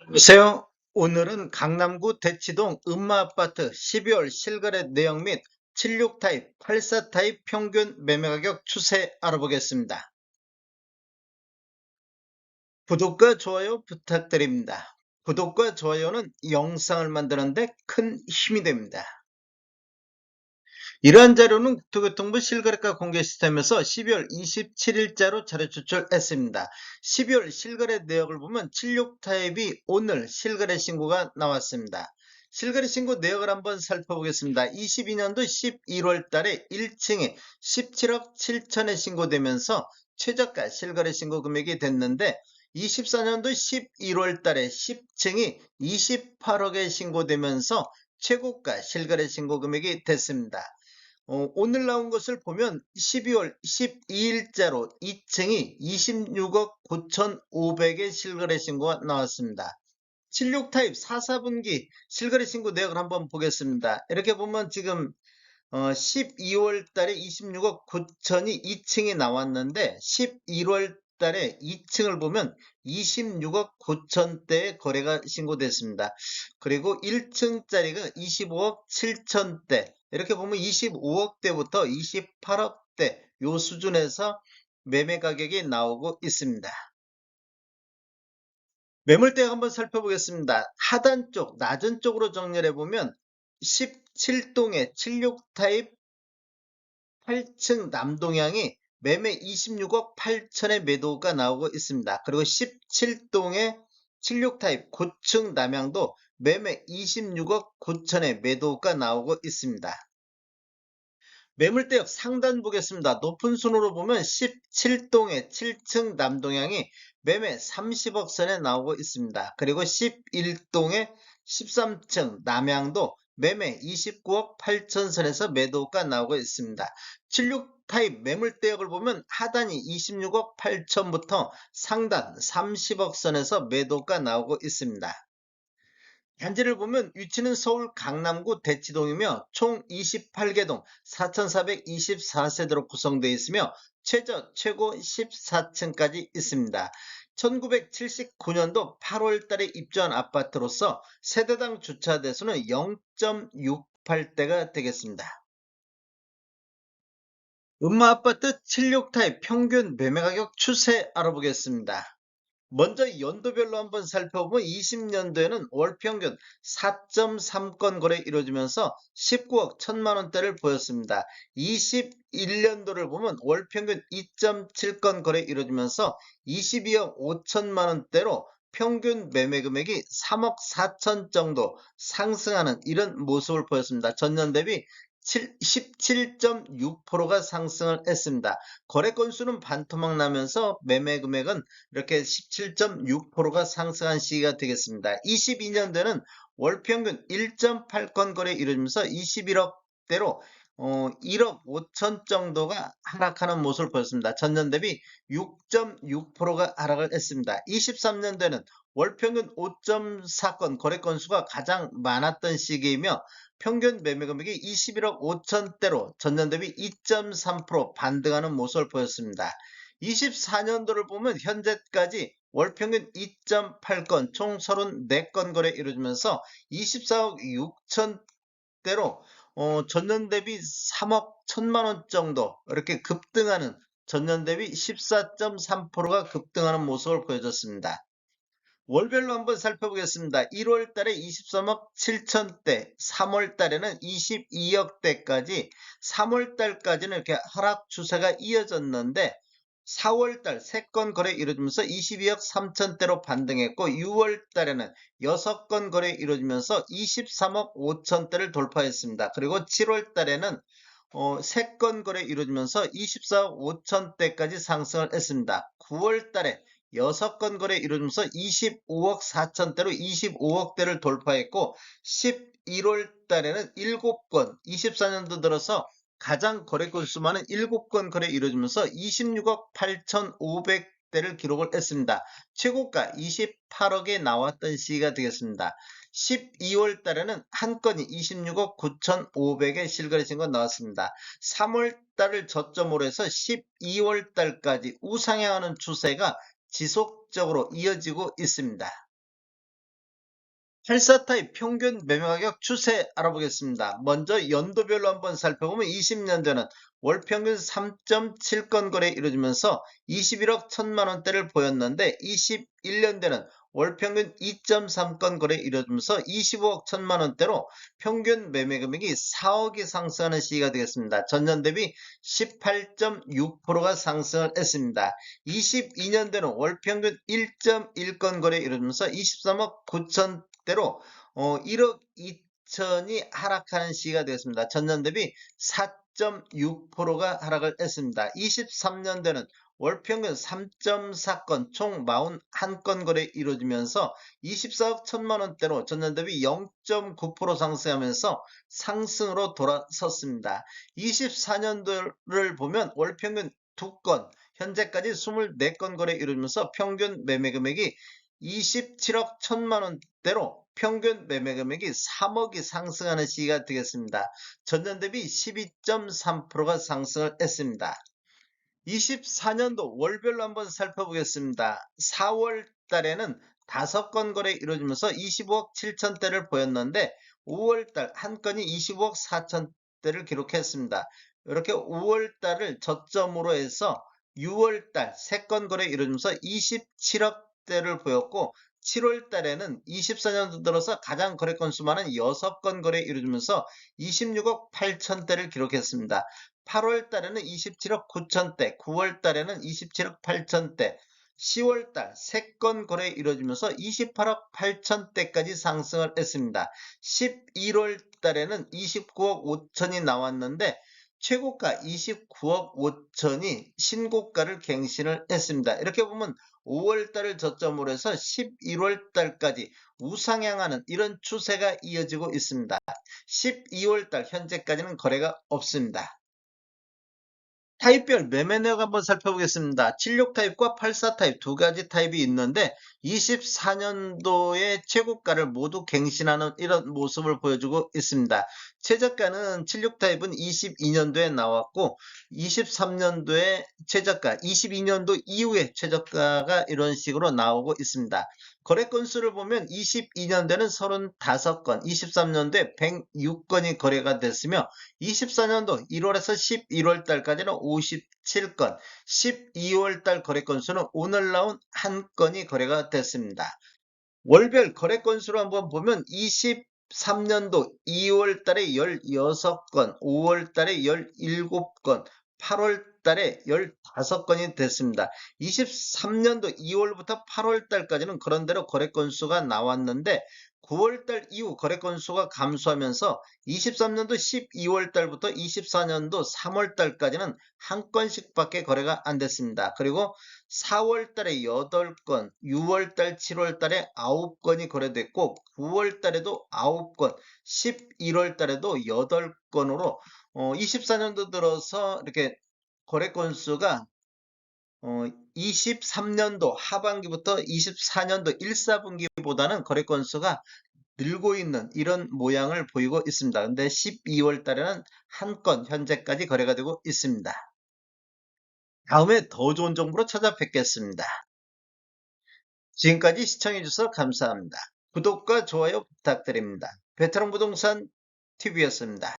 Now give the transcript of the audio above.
안녕하세요. 오늘은 강남구 대치동 음마아파트 12월 실거래 내역 및 76타입, 84타입 평균 매매가격 추세 알아보겠습니다. 구독과 좋아요 부탁드립니다. 구독과 좋아요는 영상을 만드는데 큰 힘이 됩니다. 이러한 자료는 국토교통부 실거래가 공개 시스템에서 12월 27일자로 자료 추출했습니다. 12월 실거래 내역을 보면 76타입이 오늘 실거래 신고가 나왔습니다. 실거래 신고 내역을 한번 살펴보겠습니다. 22년도 11월 달에 1층에 17억 7천에 신고되면서 최저가 실거래 신고 금액이 됐는데 24년도 11월 달에 10층이 28억에 신고되면서 최고가 실거래 신고 금액이 됐습니다. 오늘 나온 것을 보면 12월 12일자로 2층이 26억 9,500의 실거래 신고가 나왔습니다. 76타입 4사분기 실거래 신고 내역을 한번 보겠습니다. 이렇게 보면 지금 12월 달에 26억 9천이 2층에 나왔는데 11월 달에 2층을 보면 26억 9천대의 거래가 신고됐습니다. 그리고 1층짜리가 25억 7천대, 이렇게 보면 25억대부터 28억대 요 수준에서 매매 가격이 나오고 있습니다. 매물대가 한번 살펴보겠습니다. 하단 쪽 낮은 쪽으로 정렬해 보면 17동의 76타입 8층 남동향이 매매 26억 8천의 매도가 나오고 있습니다. 그리고 17동의 76타입 9층 남향도 매매 26억 9천의 매도가 나오고 있습니다. 매물대역 상단 보겠습니다. 높은 순으로 보면 17동의 7층 남동향이 매매 30억 선에 나오고 있습니다. 그리고 11동의 13층 남향도 매매 29억 8천 선에서 매도가 나오고 있습니다. 76 타입 매물대역을 보면 하단이 26억 8천부터 상단 30억 선에서 매도가 나오고 있습니다. 단지를 보면 위치는 서울 강남구 대치동이며 총 28개 동 4,424세대로 구성되어 있으며 최고 14층까지 있습니다. 1979년도 8월 달에 입주한 아파트로서 세대당 주차 대수는 0.68대가 되겠습니다. 음마아파트 76타입 평균 매매가격 추세 알아보겠습니다. 먼저 연도별로 한번 살펴보면 20년도에는 월평균 4.3건 거래 이루어지면서 19억 1천만 원대를 보였습니다. 21년도를 보면 월평균 2.7건 거래 이루어지면서 22억 5천만 원대로 평균 매매 금액이 3억 4천 정도 상승하는 이런 모습을 보였습니다. 전년 대비 17.6%가 상승을 했습니다. 거래 건수는 반토막 나면서 매매 금액은 이렇게 17.6%가 상승한 시기가 되겠습니다. 22년도에는 월평균 1.8건 거래 이루어지면서 21억대로 1억 5천 정도가 하락하는 모습을 보였습니다. 전년 대비 6.6%가 하락을 했습니다. 23년도에는 월평균 5.4건 거래 건수가 가장 많았던 시기이며 평균 매매 금액이 21억 5천대로 전년 대비 2.3% 반등하는 모습을 보였습니다. 24년도를 보면 현재까지 월평균 2.8건 총 34건 거래 이루어지면서 24억 6천대로 전년 대비 3억 1천만 원 정도 이렇게 급등하는, 전년 대비 14.3%가 급등하는 모습을 보여줬습니다. 월별로 한번 살펴보겠습니다. 1월 달에 23억 7천대, 3월 달에는 22억대까지, 3월 달까지는 이렇게 하락 추세가 이어졌는데 4월 달 3건 거래 이루어지면서 22억 3천대로 반등했고 6월 달에는 6건 거래 이루어지면서 23억 5천대를 돌파했습니다. 그리고 7월 달에는 3건 거래 이루어지면서 24억 5천대까지 상승을 했습니다. 9월 달에 6건 거래 이루어지면서 25억 4천대로 25억대를 돌파했고 11월 달에는 7건, 24년도 들어서 가장 거래 건수 많은 7건 거래 이루어지면서 26억 8,500대를 기록을 했습니다. 최고가 28억에 나왔던 시기가 되겠습니다. 12월 달에는 한 건이 26억 9,500에 실거래 신고 나왔습니다. 3월 달을 저점으로 해서 12월 달까지 우상향하는 추세가 지속적으로 이어지고 있습니다. 8사 타입 평균 매매 가격 추세 알아보겠습니다. 먼저 연도별로 한번 살펴보면 20년대는 월 평균 3.7건 거래 이루어지면서 21억 1천만 원대를 보였는데 21년대는 월 평균 2.3건 거래 이루어지면서 25억 1천만 원대로 평균 매매 금액이 4억이 상승하는 시기가 되겠습니다. 전년 대비 18.6%가 상승을 했습니다. 22년대는 월 평균 1.1건 거래 이루어지면서 23억 9천 대로 1억 2천이 하락하는 시기가 되었습니다. 전년 대비 4.6%가 하락을 했습니다. 23년대는 월 평균 3.4건 총 41건 거래 이루어지면서 24억 1천만 원대로 전년 대비 0.9% 상승하면서 상승으로 돌아섰습니다. 24년도를 보면 월 평균 2건, 현재까지 24건 거래 이루어지면서 평균 매매 금액이 27억 1천만 원대로 평균 매매 금액이 3억이 상승하는 시기가 되겠습니다. 전년 대비 12.3%가 상승을 했습니다. 24년도 월별로 한번 살펴보겠습니다. 4월 달에는 5건 거래 이루어지면서 25억 7천대를 보였는데 5월 달 한 건이 25억 4천대를 기록했습니다. 이렇게 5월 달을 저점으로 해서 6월 달 3건 거래 이루어지면서 27억대를 보였고 7월 달에는 24년도 들어서 가장 거래 건수 많은 6건 거래 이루어지면서 26억 8천대를 기록했습니다. 8월 달에는 27억 9천대, 9월 달에는 27억 8천대, 10월 달 3건 거래 이루어지면서 28억 8천대까지 상승을 했습니다. 11월 달에는 29억 5천이 나왔는데 최고가 29억 5천이 신고가를 갱신을 했습니다. 이렇게 보면 5월 달을 저점으로 해서 11월 달까지 우상향하는 이런 추세가 이어지고 있습니다. 12월 달 현재까지는 거래가 없습니다. 타입별 매매 내역 한번 살펴보겠습니다. 76 타입과 84 타입 두 가지 타입이 있는데 24년도의 최고가를 모두 갱신하는 이런 모습을 보여주고 있습니다. 최저가는 76 타입은 22년도에 나왔고 23년도에 최저가, 22년도 이후에 최저가가 이런 식으로 나오고 있습니다. 거래 건수를 보면 22년도에는 35건, 23년도에 106건이 거래가 됐으며 24년도 1월에서 11월 달까지는 57건, 12월 달 거래 건수는 오늘 나온 한 건이 거래가 됐습니다. 월별 거래 건수로 한번 보면 23년도 2월 달에 16건, 5월 달에 17건, 8월 달에 15건이 됐습니다. 23년도 2월부터 8월 달까지는 그런대로 거래 건수가 나왔는데 9월 달 이후 거래 건수가 감소하면서 23년도 12월 달부터 24년도 3월 달까지는 한 건씩밖에 거래가 안 됐습니다. 그리고 4월 달에 8건, 6월 달, 7월 달에 9건이 거래됐고 9월 달에도 9건, 11월 달에도 8건으로 24년도 들어서 이렇게 거래 건수가 23년도 하반기부터 24년도 1사분기보다는 거래 건수가 늘고 있는 이런 모양을 보이고 있습니다. 근데 12월 달에는 한 건 현재까지 거래가 되고 있습니다. 다음에 더 좋은 정보로 찾아뵙겠습니다. 지금까지 시청해주셔서 감사합니다. 구독과 좋아요 부탁드립니다. 베테랑 부동산 TV였습니다.